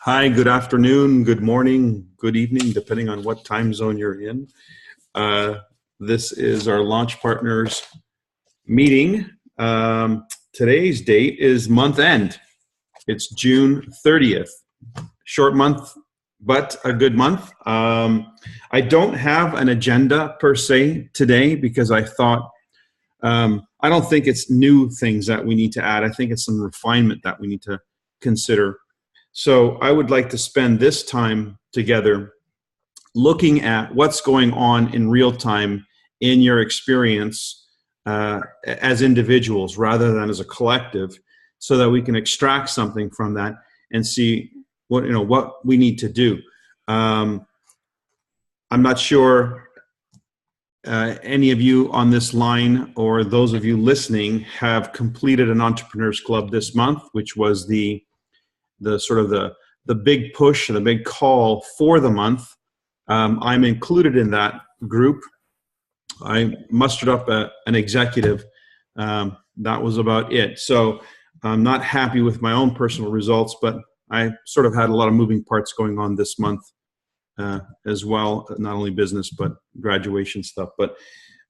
Hi, good afternoon, good morning, good evening, depending on what time zone you're in. Uh, this is our launch partners meeting. Today's date is month end. It's June 30th. Short month, but a good month. I don't have an agenda per se today because I thought, I don't think it's new things that we need to add. I think it's some refinement that we need to consider. So I would like to spend this time together looking at what's going on in real time in your experience as individuals rather than as a collective, so that we can extract something from that and see what we need to do. I'm not sure any of you on this line or those of you listening have completed an Entrepreneurs Club this month, which was the sort of the big push, the big call for the month. I'm included in that group. I mustered up an executive. That was about it. So I'm not happy with my own personal results, but I sort of had a lot of moving parts going on this month as well, not only business, but graduation stuff. But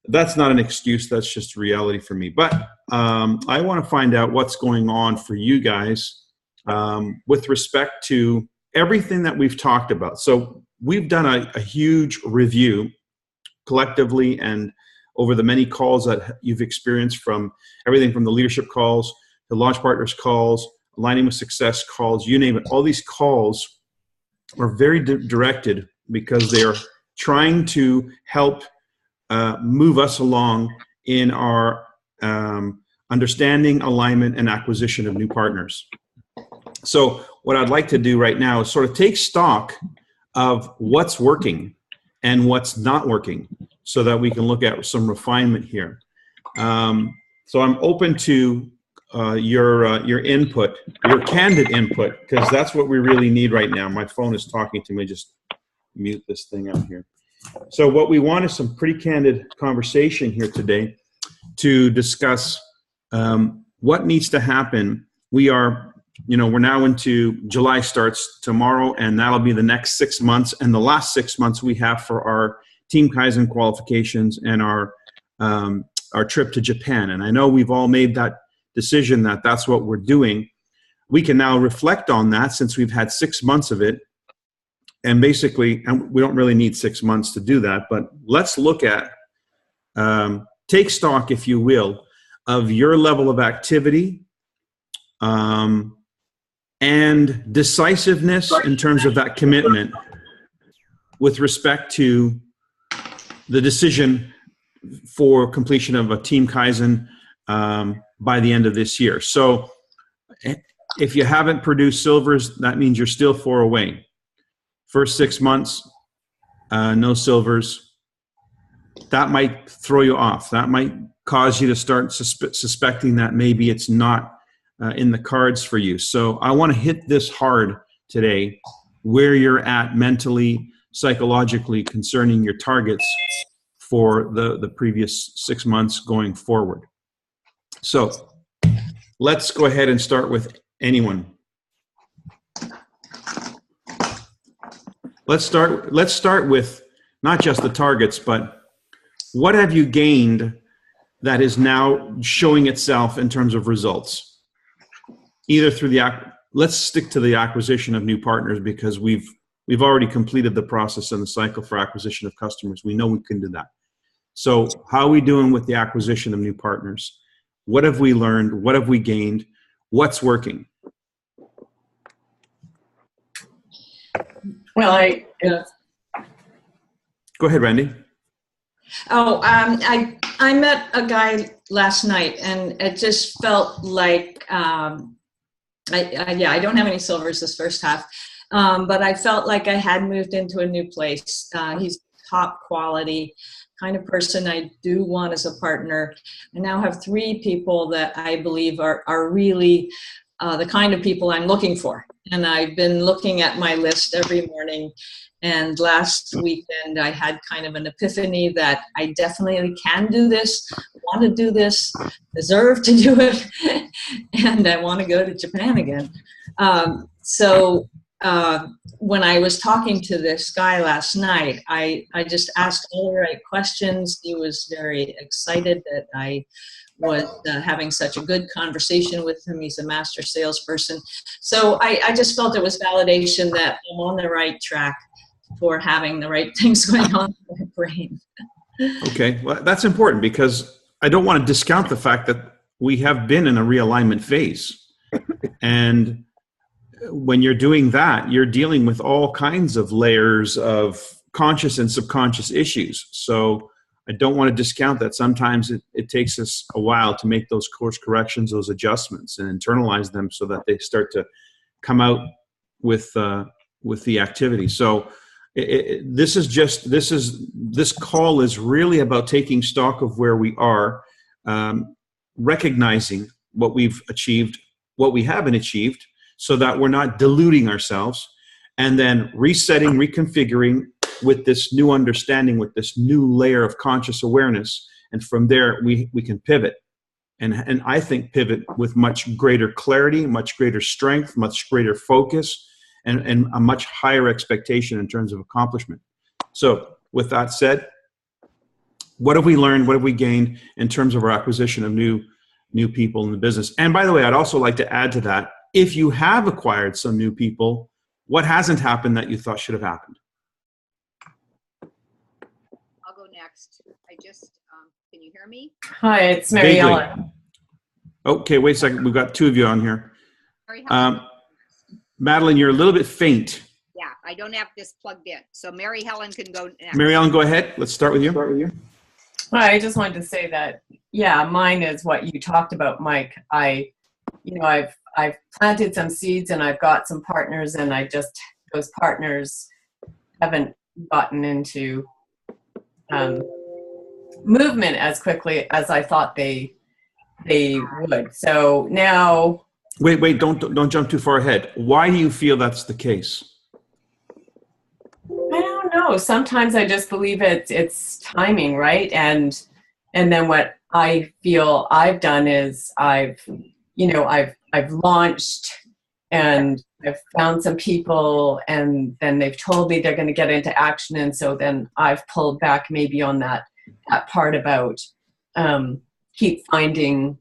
that's not an excuse. That's just reality for me. But I want to find out what's going on for you guys with respect to everything that we've talked about. So we've done a huge review collectively and over the many calls that you've experienced, from everything from the leadership calls, the launch partners calls, aligning with success calls, you name it. All these calls are very directed because they are trying to help move us along in our understanding, alignment, and acquisition of new partners. So what I'd like to do right now is sort of take stock of what's working and what's not working so that we can look at some refinement here. So I'm open to your input, your candid input, because that's what we really need right now. My phone is talking to me. Just mute this thing out here. So what we want is some pretty candid conversation here today to discuss what needs to happen. We're now into July, starts tomorrow, and that'll be the next 6 months. And the last 6 months we have for our Team Kaizen qualifications and our trip to Japan. And I know we've all made that decision that that's what we're doing. We can now reflect on that since we've had 6 months of it. And basically, and we don't really need 6 months to do that, but let's look at, take stock, if you will, of your level of activity, and decisiveness in terms of that commitment with respect to the decision for completion of a Team Kaizen by the end of this year. So if you haven't produced silvers, that means you're still 4 away. First 6 months, no silvers. That might throw you off. That might cause you to start suspecting that maybe it's not in the cards for you. So I want to hit this hard today, where you're at mentally, psychologically concerning your targets for the previous 6 months going forward. So let's go ahead and start with anyone. Let's start with not just the targets, but what have you gained that is now showing itself in terms of results? Either through let's stick to the acquisition of new partners, because we've already completed the process and the cycle for acquisition of customers. We know we can do that. So how are we doing with the acquisition of new partners? What have we learned? What have we gained? What's working? Well, Go ahead, Randy. I met a guy last night, and it just felt like I don't have any silvers this first half, but I felt like I had moved into a new place. He's top quality kind of person I do want as a partner. I now have 3 people that I believe are really the kind of people I'm looking for. And I've been looking at my list every morning. And last weekend, I had kind of an epiphany that I definitely can do this, want to do this, deserve to do it, and I want to go to Japan again. So when I was talking to this guy last night, I just asked all the right questions. He was very excited that I was having such a good conversation with him. He's a master salesperson. So I just felt it was validation that I'm on the right track for having the right things going on in my brain. Okay, well, that's important because I don't want to discount the fact that we have been in a realignment phase. And when you're doing that, you're dealing with all kinds of layers of conscious and subconscious issues. So I don't want to discount that sometimes it takes us a while to make those course corrections, those adjustments, and internalize them so that they start to come out with the activity. So this call is really about taking stock of where we are, recognizing what we've achieved, what we haven't achieved, so that we're not deluding ourselves, and then resetting, reconfiguring with this new understanding, with this new layer of conscious awareness. And from there, we can pivot. And I think pivot with much greater clarity, much greater strength, much greater focus, and a much higher expectation in terms of accomplishment. So with that said, what have we learned? What have we gained in terms of our acquisition of new people in the business? And by the way, I'd also like to add to that, if you have acquired some new people, what hasn't happened that you thought should have happened? I'll go next. I just, can you hear me? Hi, it's Mary Ellen. Okay, wait a second. We've got two of you on here. Mary Helen. Madeline, you're a little bit faint. Yeah, I don't have this plugged in. So Mary Helen can go next. Mary Ellen, go ahead. Let's start with you. Well, I just wanted to say that, yeah, mine is what you talked about, Mike. I've planted some seeds and I've got some partners, and those partners haven't gotten into movement as quickly as I thought they would. So now. Wait, don't jump too far ahead. Why do you feel that's the case? I don't know. Sometimes I just believe it's timing, right? And then what I feel I've done is I've launched and I've found some people, and then they've told me they're going to get into action, and so then I've pulled back maybe on that part about keep finding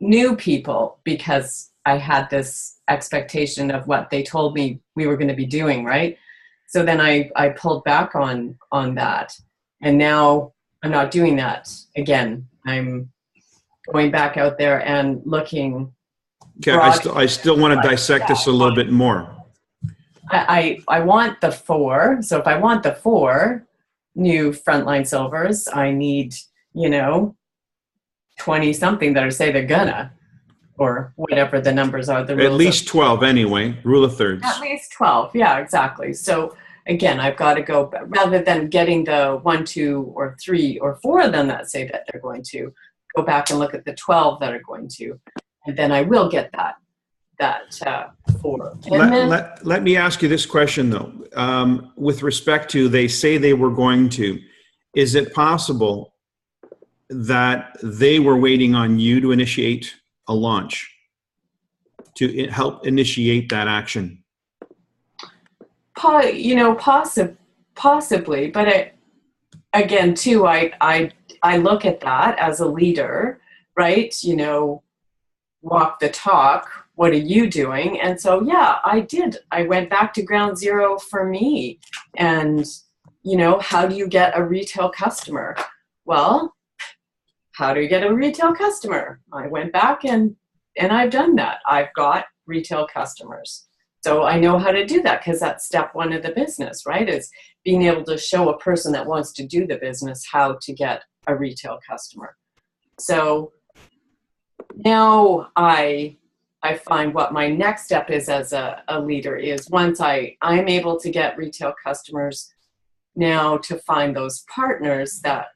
new people, because I had this expectation of what they told me we were going to be doing, right? So then I pulled back on that, and now I'm not doing that again. I'm going back out there and looking. Okay, I still want to dissect this a little bit more. I want the 4. So if I want the 4 new frontline silvers, I need, 20 something that say they're gonna, or whatever the numbers are. At least 12 anyway, rule of thirds. At least 12, yeah, exactly. So again, I've got to go, rather than getting the 1, 2, or 3, or 4 of them that say that they're going to, go back and look at the 12 that are going to, and then I will get that 4. Let me ask you this question though. With respect to, they say they were going to, is it possible that they were waiting on you to initiate a launch, to help initiate that action? Possibly, but again, too, I look at that as a leader, right? Walk the talk. What are you doing? And so, yeah, I did. I went back to ground zero for me. And, how do you get a retail customer? Well, how do you get a retail customer? I went back and I've done that. I've got retail customers. So I know how to do that, because that's step 1 of the business, right? Is being able to show a person that wants to do the business how to get a retail customer. So now I find what my next step is as a leader is, once I'm able to get retail customers, now to find those partners that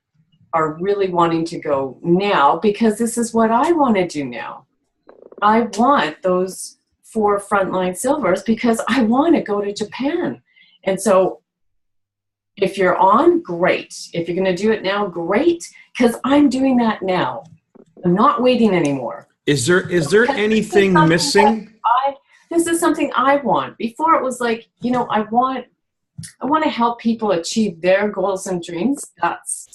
are really wanting to go now, because this is what I want to do now. I want those 4 frontline silvers because I want to go to Japan. And so if you're on, great. If you're going to do it now, great, because I'm doing that now. I'm not waiting anymore. Is there anything missing? this is something I want. Before it was like, you know, I want to help people achieve their goals and dreams. That's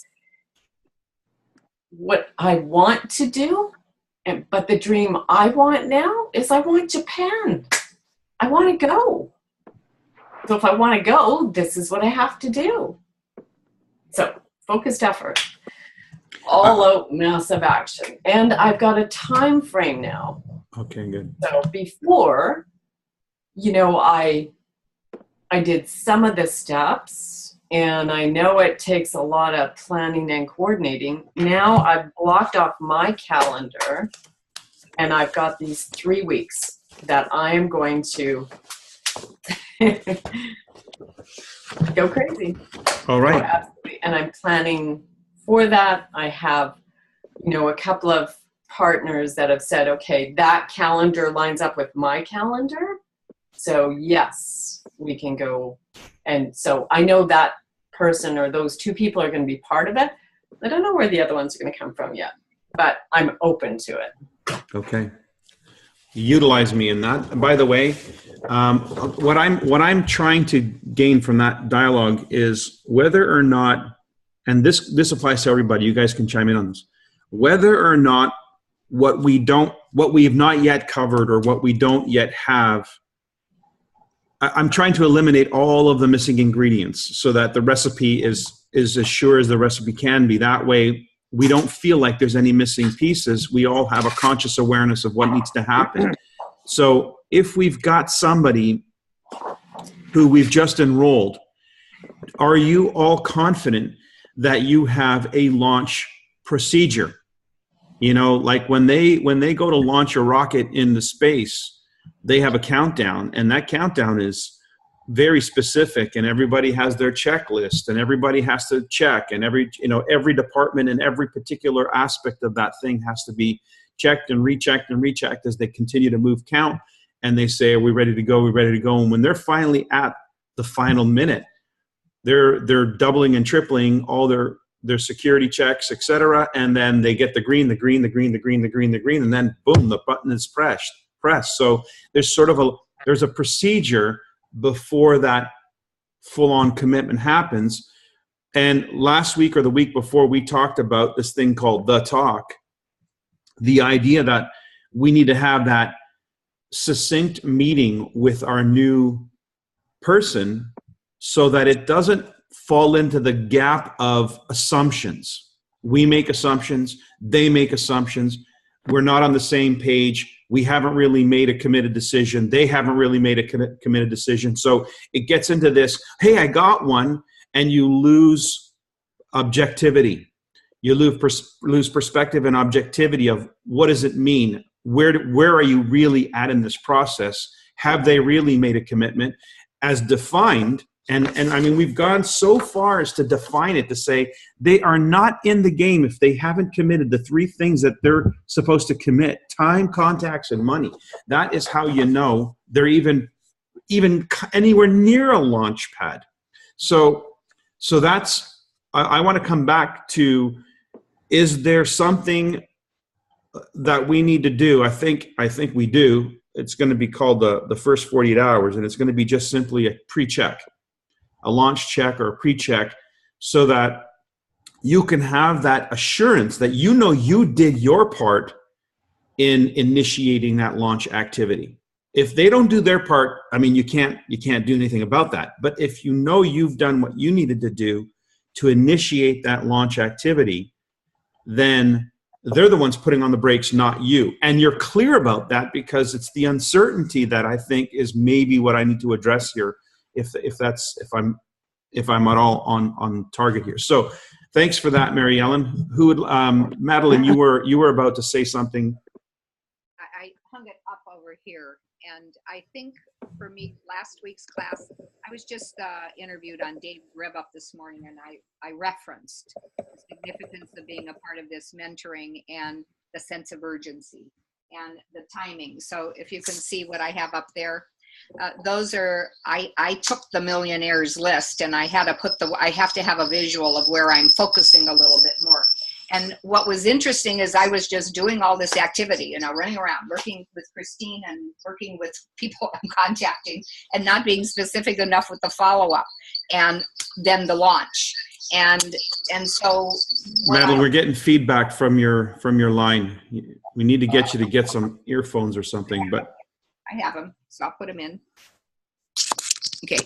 what I want to do. But the dream I want now is I want Japan. I want to go. So if I want to go, this is what I have to do. So focused effort, all out massive action. And I've got a time frame now. Okay, good. So before, you know, I did some of the steps, and I know it takes a lot of planning and coordinating. Now I've blocked off my calendar, and I've got these 3 weeks that I am going to go crazy. All right. Oh, absolutely. And I'm planning for that. I have, you know, a couple of partners that have said, okay, that calendar lines up with my calendar. So yes, we can go. And so I know that person or those 2 people are going to be part of it. I don't know where the other ones are going to come from yet, but I'm open to it. Okay. Utilize me in that. And by the way, what I'm trying to gain from that dialogue is whether or not, and this applies to everybody, you guys can chime in on this, whether or not what we have not yet covered or what we don't yet have, I'm trying to eliminate all of the missing ingredients so that the recipe is as sure as the recipe can be. That way we don't feel like there's any missing pieces. We all have a conscious awareness of what needs to happen. So if we've got somebody who we've just enrolled, are you all confident that you have a launch procedure? You know, like when they go to launch a rocket into space, they have a countdown, and that countdown is very specific, and everybody has their checklist, and everybody has to check, and every department and every particular aspect of that thing has to be checked and rechecked and rechecked as they continue to move count. And they say, are we ready to go? We're ready to go. And when they're finally at the final minute, they're doubling and tripling all their security checks, et cetera. And then they get the green, and then boom, the button is pressed. So there's sort of there's a procedure before that full-on commitment happens. And last week or the week before, we talked about this thing called the talk, the idea that we need to have that succinct meeting with our new person so that it doesn't fall into the gap of assumptions. We make assumptions, they make assumptions, we're not on the same page, we haven't really made a committed decision, they haven't really made a committed decision. So it gets into this, hey, I got one, and you lose objectivity. You lose perspective and objectivity of what does it mean? Where are you really at in this process? Have they really made a commitment as defined? And I mean, we've gone so far as to define it to say they are not in the game if they haven't committed the 3 things that they're supposed to commit: time, contacts, and money. That is how you know they're even anywhere near a launch pad. So that's, I want to come back to, is there something that we need to do? I think we do. It's going to be called the first 48 hours, and it's going to be just simply a pre-check, a launch check or a pre-check, so that you can have that assurance that you know you did your part in initiating that launch activity. If they don't do their part, I mean, you can't do anything about that. But if you know you've done what you needed to do to initiate that launch activity, then they're the ones putting on the brakes, not you. And you're clear about that, because it's the uncertainty that I think is maybe what I need to address here, if I'm at all on target here. So thanks for that, Mary Ellen. Who would Madeline, you were about to say something. I hung it up over here, and I think for me, last week's class, I was just interviewed on Dave Rev Up this morning, and I referenced the significance of being a part of this mentoring and the sense of urgency and the timing. So if you can see what I have up there, those are, I took the millionaires list, and I had to I have to have a visual of where I'm focusing a little bit more. And what was interesting is I was just doing all this activity, you know, running around, working with Christine and working with people I'm contacting and not being specific enough with the follow-up and then the launch. And so Madeline, we're getting feedback from your line. We need to get you to get some earphones or something, but I have them, so I'll put them in. Okay.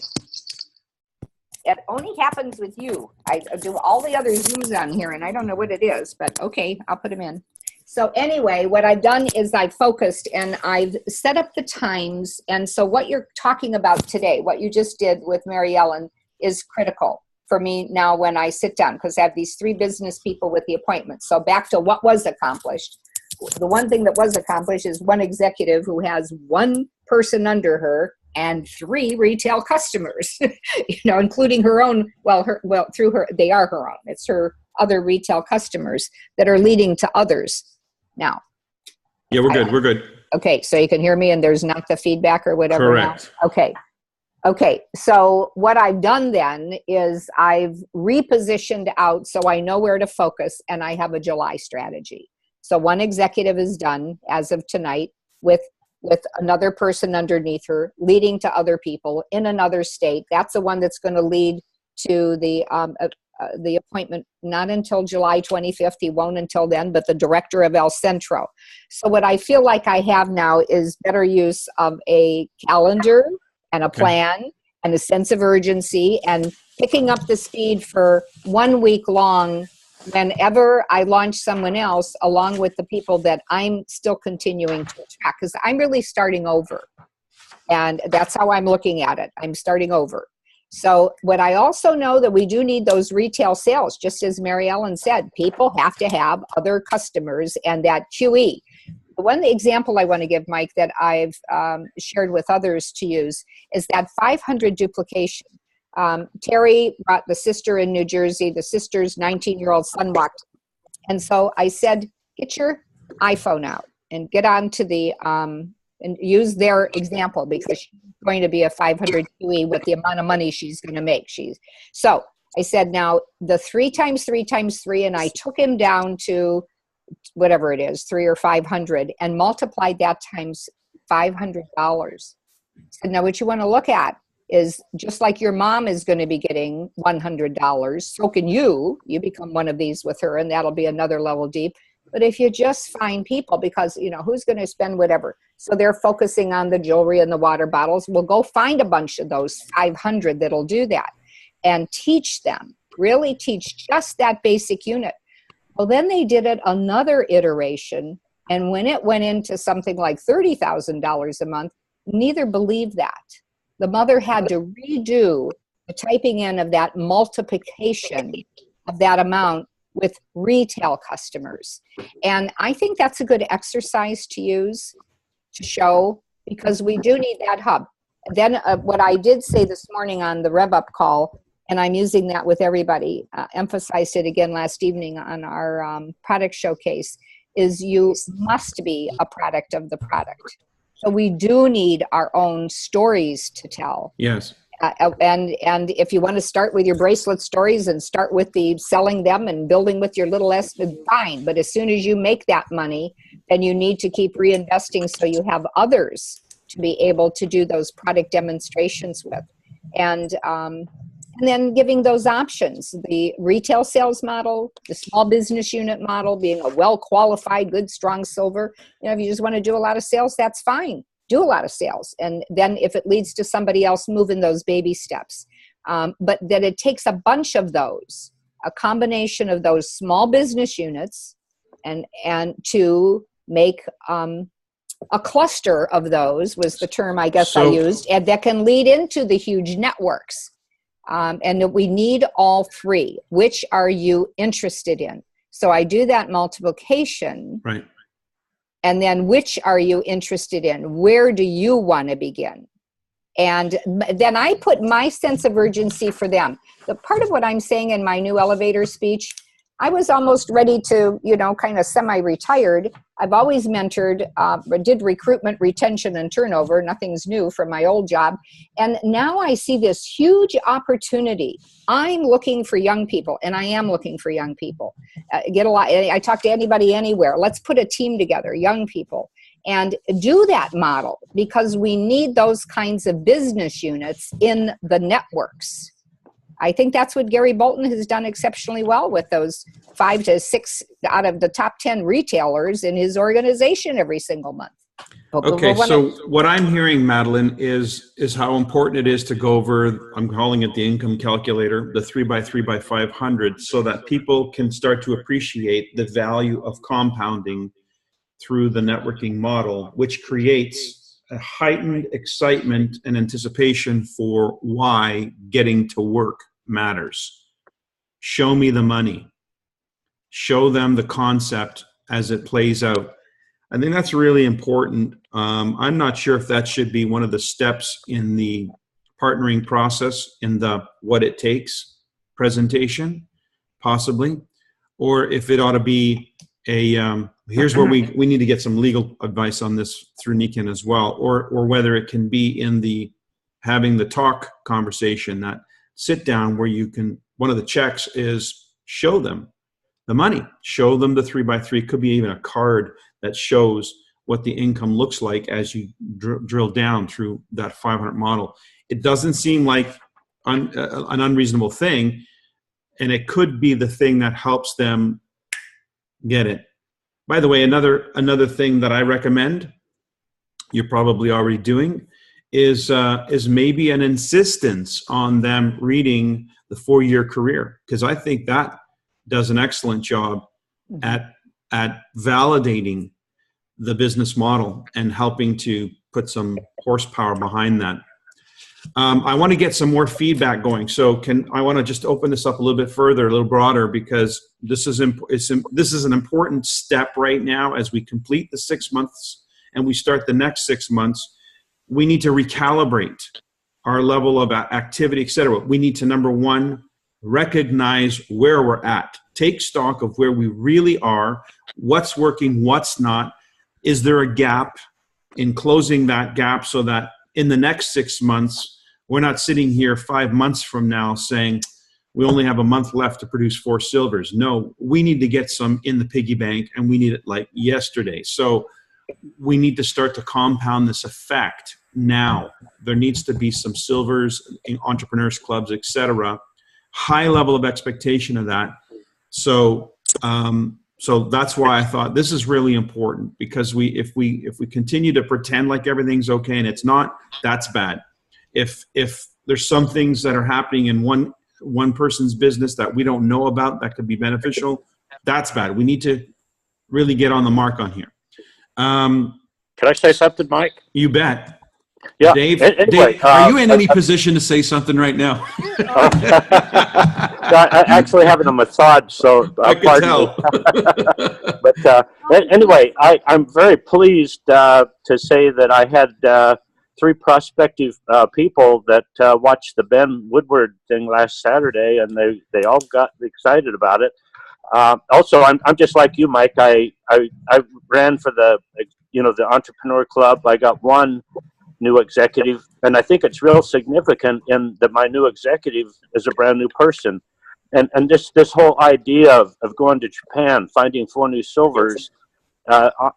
It only happens with you. I do all the other Zooms on here, and I don't know what it is, but okay, I'll put them in. So anyway, what I've done is I've focused and I've set up the times. And so what you're talking about today, what you just did with Mary Ellen, is critical for me now when I sit down, because I have these 3 business people with the appointments. So back to what was accomplished. The one thing that was accomplished is one executive who has 1 person under her and 3 retail customers, you know, including her own, through her, they are her own. It's her other retail customers that are leading to others now. yeah, we're good. We're good. Okay. So you can hear me and there's not the feedback or whatever. Correct. Now? Okay. Okay. So what I've done then is I've repositioned out so I know where to focus, and I have a July strategy. So 1 executive is done as of tonight with another person underneath her, leading to other people in another state. That's the one that's going to lead to the appointment, not until July 25th. He won't until then, but the director of El Centro. So what I feel like I have now is better use of a calendar and a plan and a sense of urgency, and picking up the speed for 1 week long whenever I launch someone else, along with the people that I'm still continuing to attract, because I'm really starting over. And that's how I'm looking at it. I'm starting over. So what I also know that we do need those retail sales, just as Mary Ellen said, people have to have other customers and that QE. One example I want to give, Mike, that I've shared with others to use is that 500 duplication. Terry brought the sister in New Jersey. The sister's 19-year-old son walked. And so I said, get your iPhone out and get onto the, and use their example, because she's going to be a 500 QE with the amount of money she's going to make. So I said, now the 3 times 3 times 3, and I took him down to whatever it is, 300 or 500, and multiplied that times $500. So now what you want to look at is, just like your mom is going to be getting $100, so can you. You become one of these with her, and that'll be another level deep. But if you just find people, because, you know, who's going to spend whatever? So they're focusing on the jewelry and the water bottles. Well, go find a bunch of those 500 that'll do that and teach them, really teach just that basic unit. Well, then they did it another iteration. And when it went into something like $30,000 a month, neither believed that. The mother had to redo the typing in of that multiplication of that amount with retail customers. And I think that's a good exercise to use to show, because we do need that hub. Then what I did say this morning on the Rev Up call, and I'm using that with everybody, emphasized it again last evening on our product showcase, is you must be a product of the product. So we do need our own stories to tell. Yes. And if you want to start with your bracelet stories and start with the selling them and building with your little S, fine. But as soon as you make that money, then you need to keep reinvesting so you have others to be able to do those product demonstrations with. And then giving those options, the retail sales model, the small business unit model, being a well-qualified, good, strong silver. You know, if you just want to do a lot of sales, that's fine. Do a lot of sales. And then if it leads to somebody else, move in those baby steps. But that it takes a bunch of those, a combination of those small business units, and to make a cluster of those, was the term I guess I used, and that can lead into the huge networks. And that we need all 3. Which are you interested in? So I do that multiplication. Right. And then which are you interested in? Where do you want to begin? And then I put my sense of urgency for them. The part of what I'm saying in my new elevator speech, I was almost ready to, kind of semi-retired. I've always mentored, did recruitment, retention, and turnover. Nothing's new from my old job. And now I see this huge opportunity. I'm looking for young people, and I am looking for young people. I talk to anybody anywhere. Let's put a team together, young people, and do that model, because we need those kinds of business units in the networks. I think that's what Gary Bolton has done exceptionally well with those 5 to 6 out of the top 10 retailers in his organization every single month. Okay, so what I'm hearing, Madeline, is how important it is to go over, I'm calling it the income calculator, the 3x3x500, so that people can start to appreciate the value of compounding through the networking model, which creates a heightened excitement and anticipation for why getting to work matters. Show me the money. Show them the concept as it plays out. I think that's really important. I'm not sure if that should be one of the steps in the partnering process in the what it takes presentation, possibly, or if it ought to be a here's where we need to get some legal advice on this through Nikin as well, or whether it can be in the having the talk conversation, that sit down where you can, one of the checks is show them the money, show them the 3x3, could be even a card that shows what the income looks like as you drill down through that 500 model. It doesn't seem like an unreasonable thing, and it could be the thing that helps them get it. By the way, another thing that I recommend, you're probably already doing, is maybe an insistence on them reading the 4-year career, because I think that does an excellent job at validating the business model and helping to put some horsepower behind that. I want to get some more feedback going. So I want to just open this up a little bit further, a little broader, because this is an important step right now as we complete the 6 months and we start the next 6 months. We need to recalibrate our level of activity, et cetera. We need to, number one, recognize where we're at. Take stock of where we really are, what's working, what's not. Is there a gap in closing that gap so that in the next 6 months, we're not sitting here 5 months from now saying we only have a month left to produce 4 silvers. No, we need to get some in the piggy bank, and we need it like yesterday. So we need to start to compound this effect now. There needs to be some silvers in entrepreneurs clubs, etc. High level of expectation of that. So that's why I thought this is really important, because if we continue to pretend like everything's okay and it's not, that's bad. If there's some things that are happening in one person's business that we don't know about that could be beneficial, that's bad. We need to really get on the mark on here. Can I say something, Mike? You bet. Yeah. Dave, anyway, Dave, are you in any position to say something right now? I'm actually having a massage, so I can tell. But anyway, I'm very pleased to say that I had 3 prospective people that watched the Ben Woodward thing last Saturday, and they all got excited about it. Also, I'm just like you, Mike. I ran for the entrepreneur club. I got 1 new executive, and I think it's real significant in that my new executive is a brand new person, and this whole idea of going to Japan, finding 4 new silvers,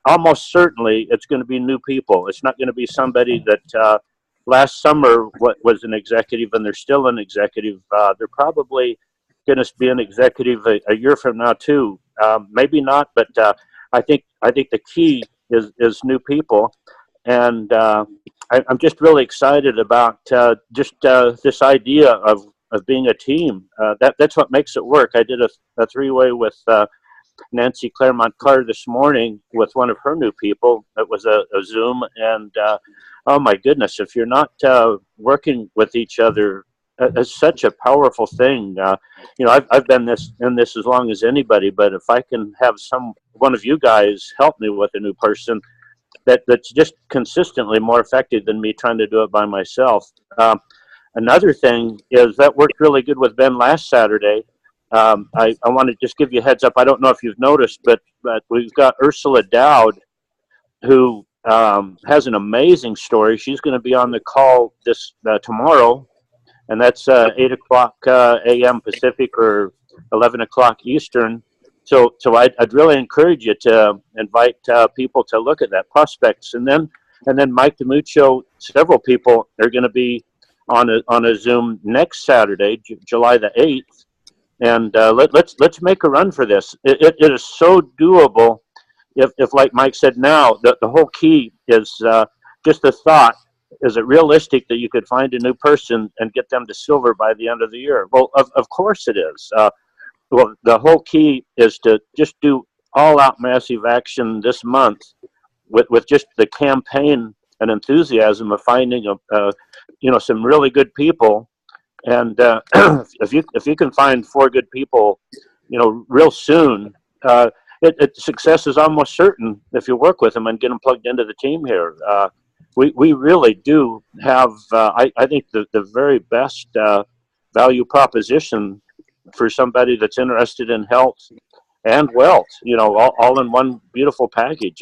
almost certainly it's going to be new people. It's not going to be somebody that last summer was an executive and they're still an executive. They're probably going to be an executive a year from now too. Maybe not, but I think the key is new people, and I'm just really excited about this idea of being a team. That's what makes it work. I did a 3-way with Nancy Claremont-Carr this morning with one of her new people. It was a Zoom, and oh my goodness, if you're not working with each other, it's such a powerful thing. I've been in this as long as anybody, but if I can have one of you guys help me with a new person, that's just consistently more effective than me trying to do it by myself. Another thing is that worked really good with Ben last Saturday. I want to just give you a heads up. I don't know if you've noticed, but we've got Ursula Dowd, who has an amazing story. She's going to be on the call this tomorrow, and that's 8 o'clock a.m. Pacific or 11 o'clock Eastern. So I'd really encourage you to invite people to look at that, prospects, and then Mike DiMuccio. Several people are going to be on a Zoom next Saturday, July the 8th, and let's make a run for this. It is so doable. If like Mike said, now the whole key is just the thought. Is it realistic that you could find a new person and get them to silver by the end of the year? Well, of course it is. Well, the whole key is to just do all-out massive action this month with just the campaign and enthusiasm of finding some really good people. And if you can find 4 good people, real soon, success is almost certain if you work with them and get them plugged into the team here. We really do have, I think, the very best value proposition for somebody that's interested in health and wealth, all in one beautiful package.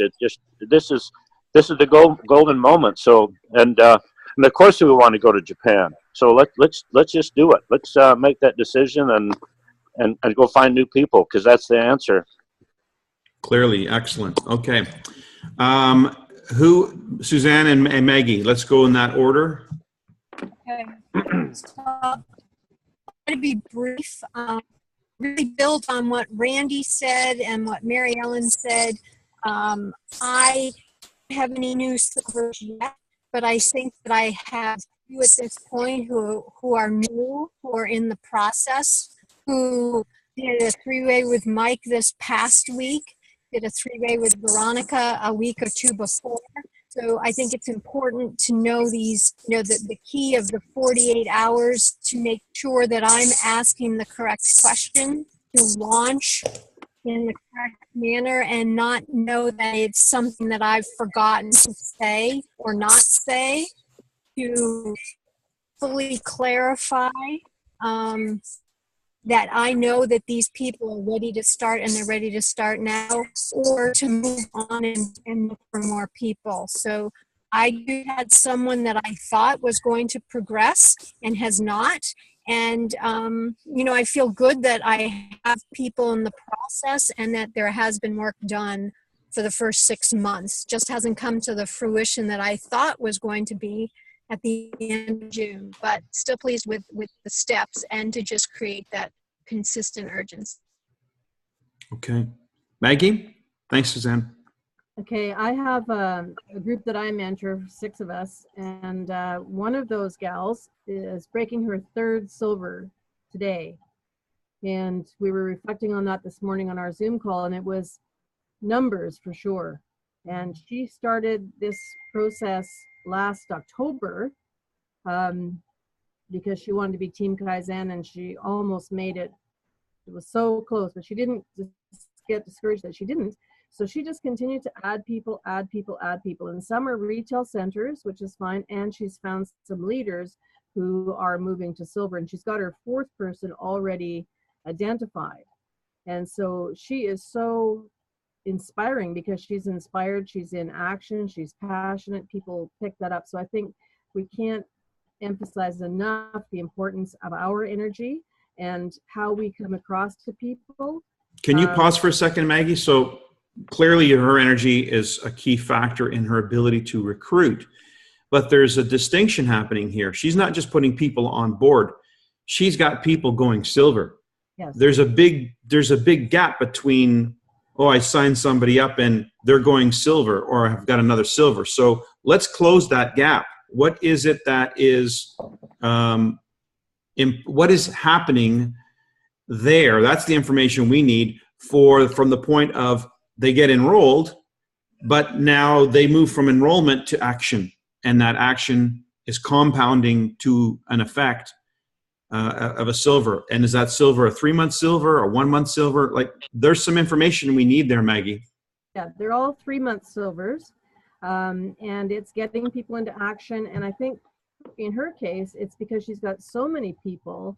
This is the golden moment. So, and of course we want to go to Japan. So let's just do it. Let's make that decision and go find new people, because that's the answer. Clearly, excellent. Okay. Suzanne and Maggie, let's go in that order. Okay. So, to be brief, really build on what Randy said and what Mary Ellen said. I don't have any new silvers yet, but I think that I have few at this point who are new, who are in the process, who did a 3-way with Mike this past week, did a 3-way with Veronica a week or 2 before. So I think it's important to know these, the key of the 48 hours to make sure that I'm asking the correct question to launch in the correct manner and not know that it's something that I've forgotten to say or not say, to fully clarify that I know that these people are ready to start and they're ready to start now, or to move on and look for more people. So I had someone that I thought was going to progress and has not. And, I feel good that I have people in the process and that there has been work done for the first 6 months. Just hasn't come to the fruition that I thought was going to be at the end of June, but still pleased with the steps and to just create that consistent urgency. Okay. Maggie? Thanks, Suzanne. Okay, I have a group that I mentor, 6 of us, and one of those gals is breaking her 3rd silver today. And we were reflecting on that this morning on our Zoom call, and it was numbers for sure. And she started this process last October because she wanted to be Team Kaizen, and she almost made it. It was so close, but she didn't just get discouraged that she didn't. So she just continued to add people. And some are retail centers, which is fine. And she's found some leaders who are moving to silver. And she's got her 4th person already identified. And so she is so inspiring because she's inspired, she's in action, she's passionate. People pick that up. So I think we can't emphasize enough the importance of our energy and how we come across to people. Can you pause for a second, Maggie? So clearly her energy is a key factor in her ability to recruit, but there's a distinction happening here. She's not just putting people on board. She's got people going silver. Yes. There's a big gap between, oh, I signed somebody up and they're going silver, or I've got another silver. So let's close that gap. What is it that is, what is happening there? That's the information we need from the point of they get enrolled, but now they move from enrollment to action, and that action is compounding to an effect of a silver. And is that silver a 3-month silver or 1-month silver? Like, there's some information we need there, Maggie. Yeah, they're all 3-month silvers, and it's getting people into action. And I think in her case, it's because she's got so many people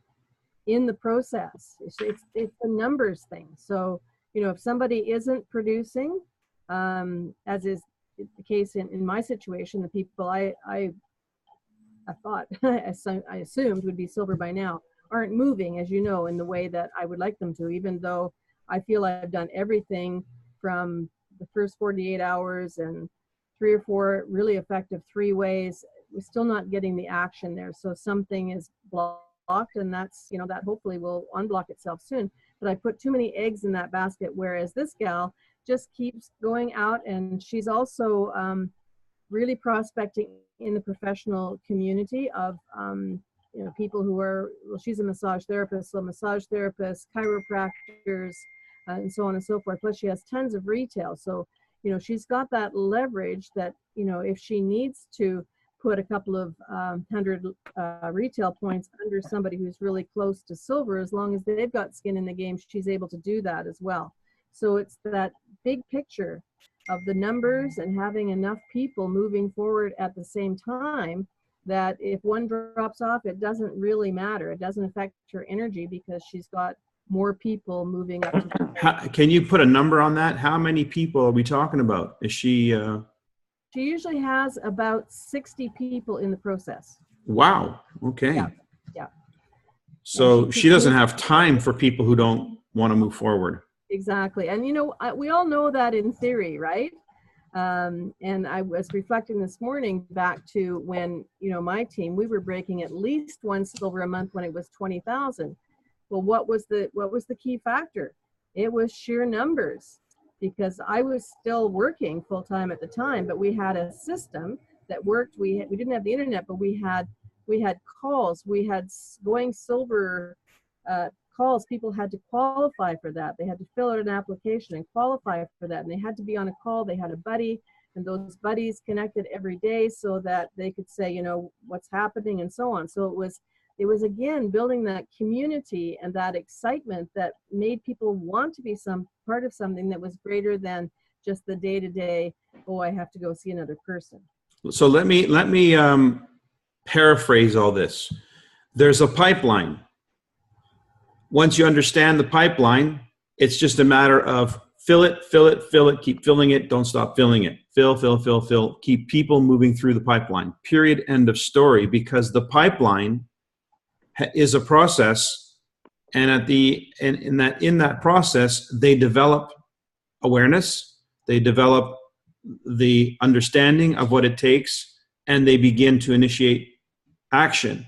in the process. It's a numbers thing. So, you know, if somebody isn't producing, as is the case in my situation, the people I thought, I assumed would be silver by now, aren't moving, as you know, in the way that I would like them to, even though I feel I've done everything from the first 48 hours and 3 or 4 really effective 3 ways. We're still not getting the action there. So something is blocked, and that's, you know, that hopefully will unblock itself soon. But I put too many eggs in that basket, whereas this gal just keeps going out, and she's also really prospecting in the professional community of you know, people who are, well, she's a massage therapist, so massage therapists, chiropractors, and so on and so forth. Plus she has tons of retail. So, you know, she's got that leverage that, you know, if she needs to put a couple of 100 retail points under somebody who's really close to silver, as long as they've got skin in the game, she's able to do that as well. So it's that big picture of the numbers and having enough people moving forward at the same time, that if one drops off, it doesn't really matter. It doesn't affect her energy because she's got more people moving up to Can you put a number on that? How many people are we talking about? Is she She usually has about 60 people in the process. wow, okay. Yeah. Yeah. So she doesn't have time for people who don't want to move forward. Exactly. And, you know, we all know that in theory, right? And I was reflecting this morning back to when, you know, my team, we were breaking at least 1 silver a month when it was 20,000. Well, what was the key factor? It was sheer numbers, because I was still working full time at the time, but we had a system that worked. We didn't have the internet, but we had calls. We had going silver calls. People had to qualify for that. They had to fill out an application and qualify for that. And they had to be on a call. They had a buddy, and those buddies connected every day so that they could say, you know, what's happening and so on. So it was again building that community and that excitement that made people want to be some part of something that was greater than just the day-to-day, oh, I have to go see another person. So let me paraphrase all this. There's a pipeline. Once you understand the pipeline, it's just a matter of fill it, keep filling it, don't stop filling it. Fill, keep people moving through the pipeline. Period, end of story, because the pipeline is a process, and in that process, they develop awareness, they develop the understanding of what it takes, and they begin to initiate action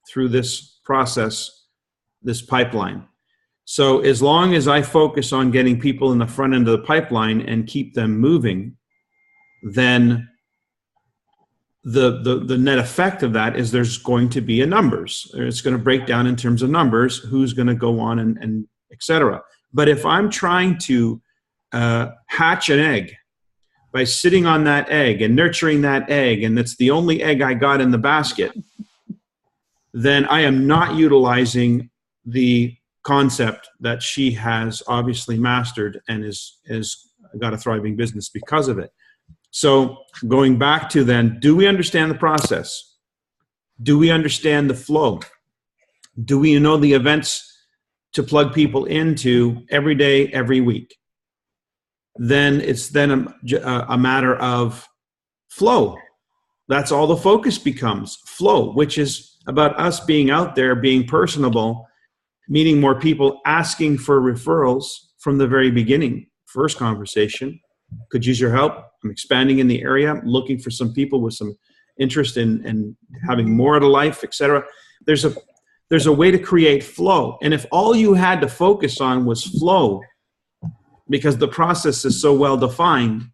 through this process, this pipeline. So as long as I focus on getting people in the front end of the pipeline and keep them moving, then the net effect of that is there's going to be a numbers. It's going to break down in terms of numbers, who's going to go on and et cetera. But if I'm trying to hatch an egg by sitting on that egg and nurturing that egg, and that's the only egg I got in the basket, then I am not utilizing the concept that she has obviously mastered and is got a thriving business because of it. So going back to then, do we understand the process? Do we understand the flow? Do we know the events to plug people into every day, every week? Then it's then a matter of flow. That's all the focus becomes, flow, which is about us being out there, being personable, meeting more people, asking for referrals from the very beginning. First conversation, could use your help. I'm expanding in the area, looking for some people with some interest in having more out of life, etc. There's a way to create flow. And if all you had to focus on was flow, because the process is so well defined,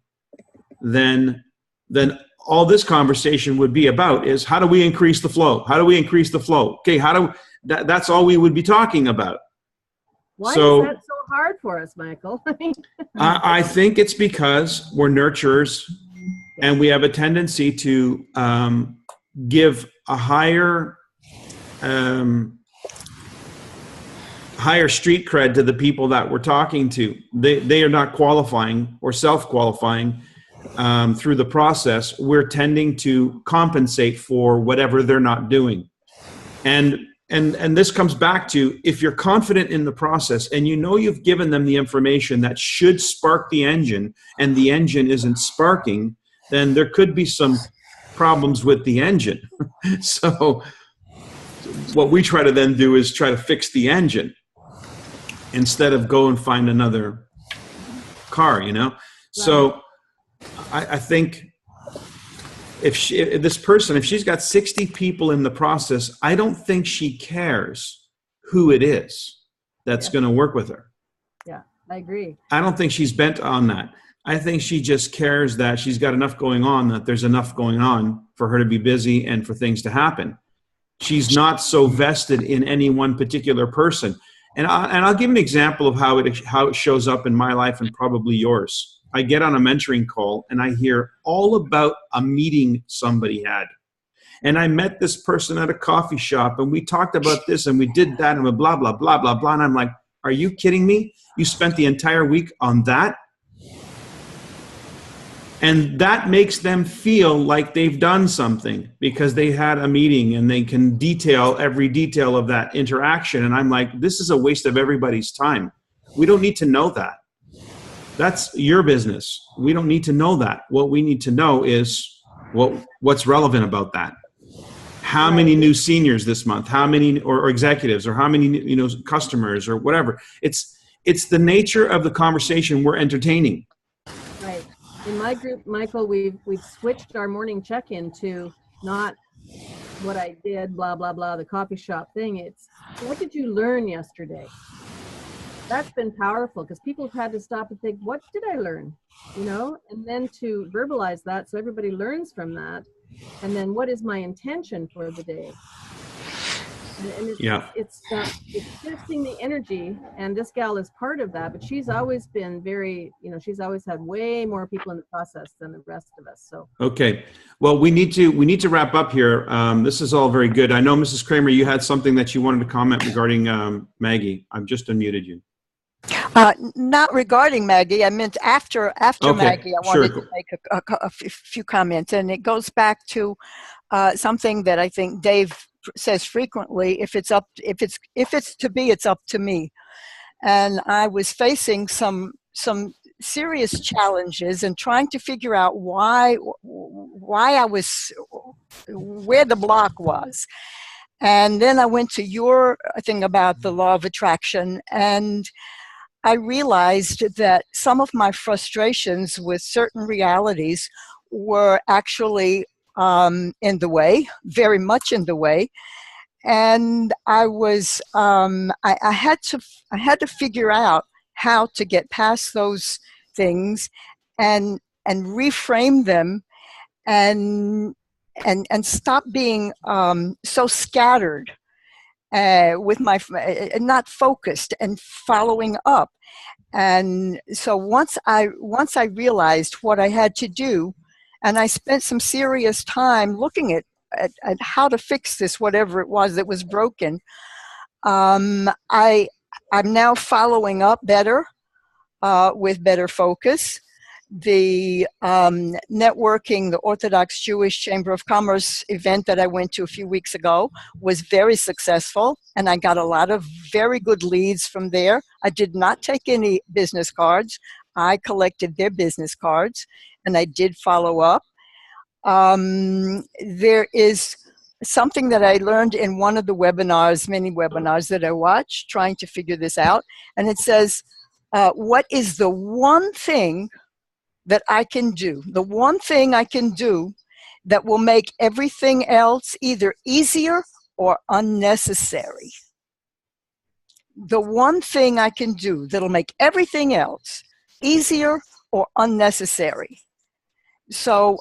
then all this conversation would be about is how do we increase the flow? How do we increase the flow? Okay, that's all we would be talking about. Why is that so hard for us, Michael? I think it's because we're nurturers, and we have a tendency to give a higher street cred to the people that we're talking to. They are not qualifying or self-qualifying through the process. We're tending to compensate for whatever they're not doing. And and this comes back to, if you're confident in the process and you know you've given them the information that should spark the engine and the engine isn't sparking, then there could be some problems with the engine. So what we try to then do is try to fix the engine instead of go and find another car, you know? So I think if this person, if she's got 60 people in the process, I don't think she cares who it is that's going to work with her. Yeah, I agree. I don't think she's bent on that. I think she just cares that she's got enough going on, that there's enough going on for her to be busy and for things to happen. She's not so vested in any one particular person. And I'll give an example of how it shows up in my life and probably yours. I get on a mentoring call and I hear all about a meeting somebody had. And I met this person at a coffee shop and we talked about this and we did that and blah, blah, blah, blah, blah. And I'm like, are you kidding me? You spent the entire week on that? And that makes them feel like they've done something because they had a meeting and they can detail every detail of that interaction. And I'm like, this is a waste of everybody's time. We don't need to know that. That's your business. We don't need to know that. What we need to know is what's relevant about that. How many new seniors this month? How many or executives or how many customers or whatever? It's the nature of the conversation we're entertaining. Right. In my group, Michael, we've switched our morning check-in to not what I did, blah, blah, blah, the coffee shop thing. It's what did you learn yesterday? That's been powerful because people have had to stop and think, what did I learn? And then to verbalize that so everybody learns from that. And then what is my intention for the day? And it's shifting the energy, and this gal is part of that, but she's always been very, she's always had way more people in the process than the rest of us. So okay, well, we need to wrap up here. This is all very good. I know, Mrs. Kramer, you had something that you wanted to comment regarding Maggie. I've just unmuted you. Not regarding Maggie. I meant after okay. Maggie. I wanted to make a few comments, and it goes back to something that I think Dave says frequently: if it's to be, it's up to me. And I was facing some serious challenges and trying to figure out why I was where the block was. And then I went to your thing about the law of attraction, and I realized that some of my frustrations with certain realities were actually in the way, very much in the way, and I was I had to figure out how to get past those things and reframe them and stop being so scattered. With my not focused and following up. And so once I realized what I had to do, and I spent some serious time looking at how to fix this, whatever it was that was broken, I'm now following up better with better focus. The networking, the Orthodox Jewish Chamber of Commerce event that I went to a few weeks ago was very successful, and I got a lot of very good leads from there. I did not take any business cards. I collected their business cards, and I did follow up. There is something that I learned in one of the webinars, many webinars that I watched, trying to figure this out, and it says, what is the one thing that I can do, the one thing I can do that will make everything else either easier or unnecessary. The one thing I can do that'll make everything else easier or unnecessary. So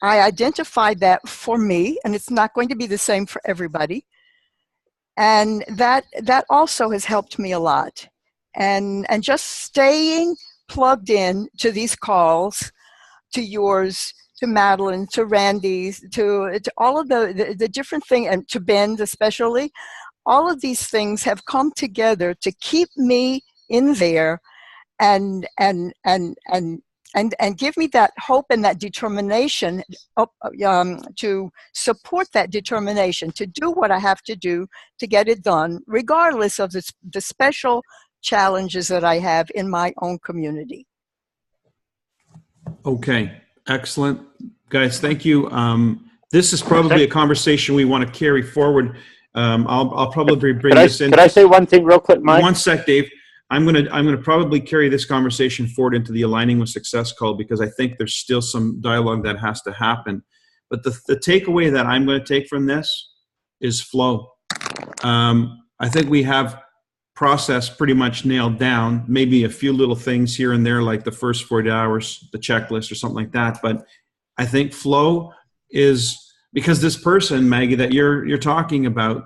I identified that for me, and it's not going to be the same for everybody. And that also has helped me a lot. And just staying plugged in to these calls, to yours, to Madeline, to Randy's, to all of the different things, and to Ben especially, all of these things have come together to keep me in there and and give me that hope and that determination to support that determination to do what I have to do to get it done, regardless of the special challenges that I have in my own community. Okay, excellent. Guys, thank you. This is probably a conversation we want to carry forward. I'll probably bring this in. Could I say one thing real quick, Mike? One sec, Dave. I'm gonna probably carry this conversation forward into the Aligning with Success call, because I think there's still some dialogue that has to happen. But the takeaway that I'm going to take from this is flow. I think we have process pretty much nailed down, maybe a few little things here and there, like the first 40 hours, the checklist or something like that. But I think flow is, because this person, Maggie, that you're talking about,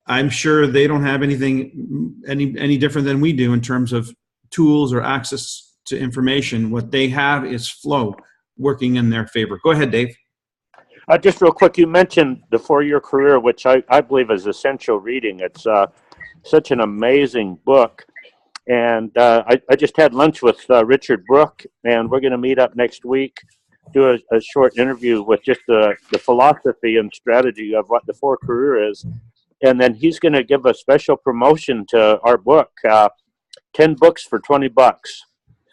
I'm sure they don't have anything any different than we do in terms of tools or access to information. What they have is flow working in their favor. Go ahead, Dave. Just real quick, you mentioned the 4-Year Career, which I believe is essential reading. It's such an amazing book. And I just had lunch with Richard Brooke, and we're going to meet up next week, do a short interview with just the philosophy and strategy of what the 4 Career is. And then he's going to give a special promotion to our book, 10 books for $20.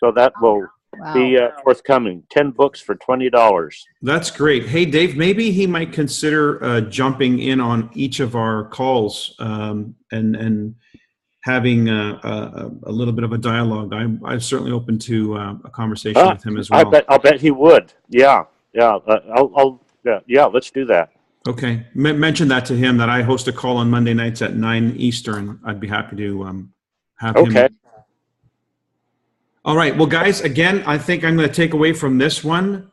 So that will be forthcoming. 10 books for $20. That's great. Hey, Dave, maybe he might consider jumping in on each of our calls and having a little bit of a dialogue. I'm certainly open to a conversation with him as well. I'll bet he would. Yeah. Let's do that. Okay. Mention that to him, that I host a call on Monday nights at 9 Eastern. I'd be happy to have him. Okay. All right. Well, guys, again, I think I'm going to take away from this one,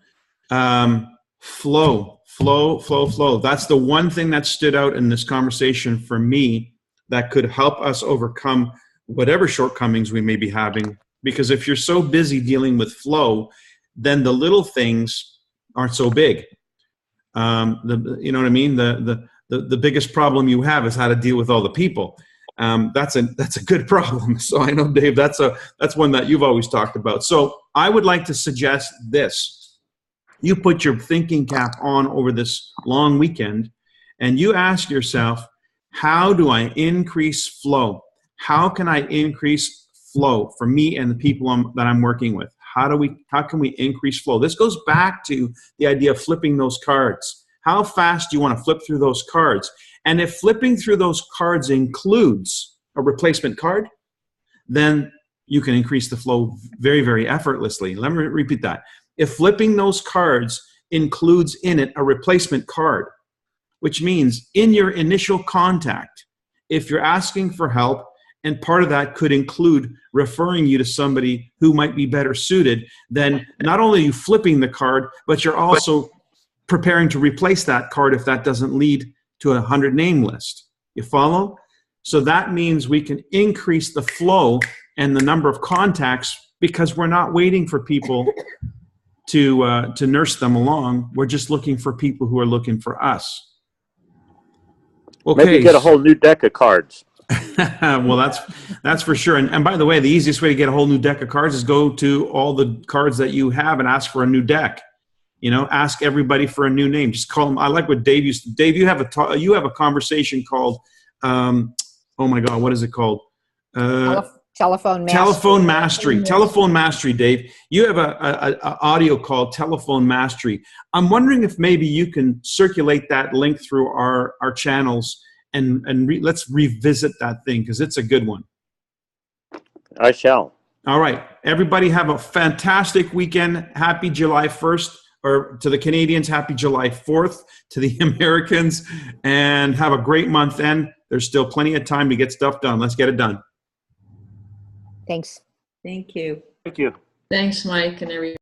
flow. That's the one thing that stood out in this conversation for me that could help us overcome whatever shortcomings we may be having. Because if you're so busy dealing with flow, then the little things aren't so big. You know what I mean? The biggest problem you have is how to deal with all the people. That's a good problem. So I know, Dave, that's one that you've always talked about. So I would like to suggest this. You put your thinking cap on over this long weekend and you ask yourself, how do I increase flow? How can I increase flow for me and the people that I'm working with? How can we increase flow? This goes back to the idea of flipping those cards. How fast do you want to flip through those cards? And if flipping through those cards includes a replacement card, then you can increase the flow very, very effortlessly. Let me repeat that. If flipping those cards includes in it a replacement card, which means in your initial contact, if you're asking for help, and part of that could include referring you to somebody who might be better suited, then not only are you flipping the card, but you're also preparing to replace that card if that doesn't lead to a 100-name list. You follow? So that means we can increase the flow and the number of contacts because we're not waiting for people to nurse them along. We're just looking for people who are looking for us. Okay. Maybe get a whole new deck of cards. Well, that's for sure. And by the way, the easiest way to get a whole new deck of cards is go to all the cards that you have and ask for a new deck. You know, ask everybody for a new name. Just call them. I like what Dave used to. Dave, you have a conversation called, oh my God, what is it called? Telephone mastery. Telephone mastery. Telephone mastery, Dave. You have a audio called Telephone Mastery. I'm wondering if maybe you can circulate that link through our channels and let's revisit that thing because it's a good one. I shall. All right. Everybody have a fantastic weekend. Happy July 1st. Or to the Canadians, happy July 4th. To the Americans, and have a great month end. There's still plenty of time to get stuff done. Let's get it done. Thanks. Thank you. Thank you. Thanks, Mike, and everyone.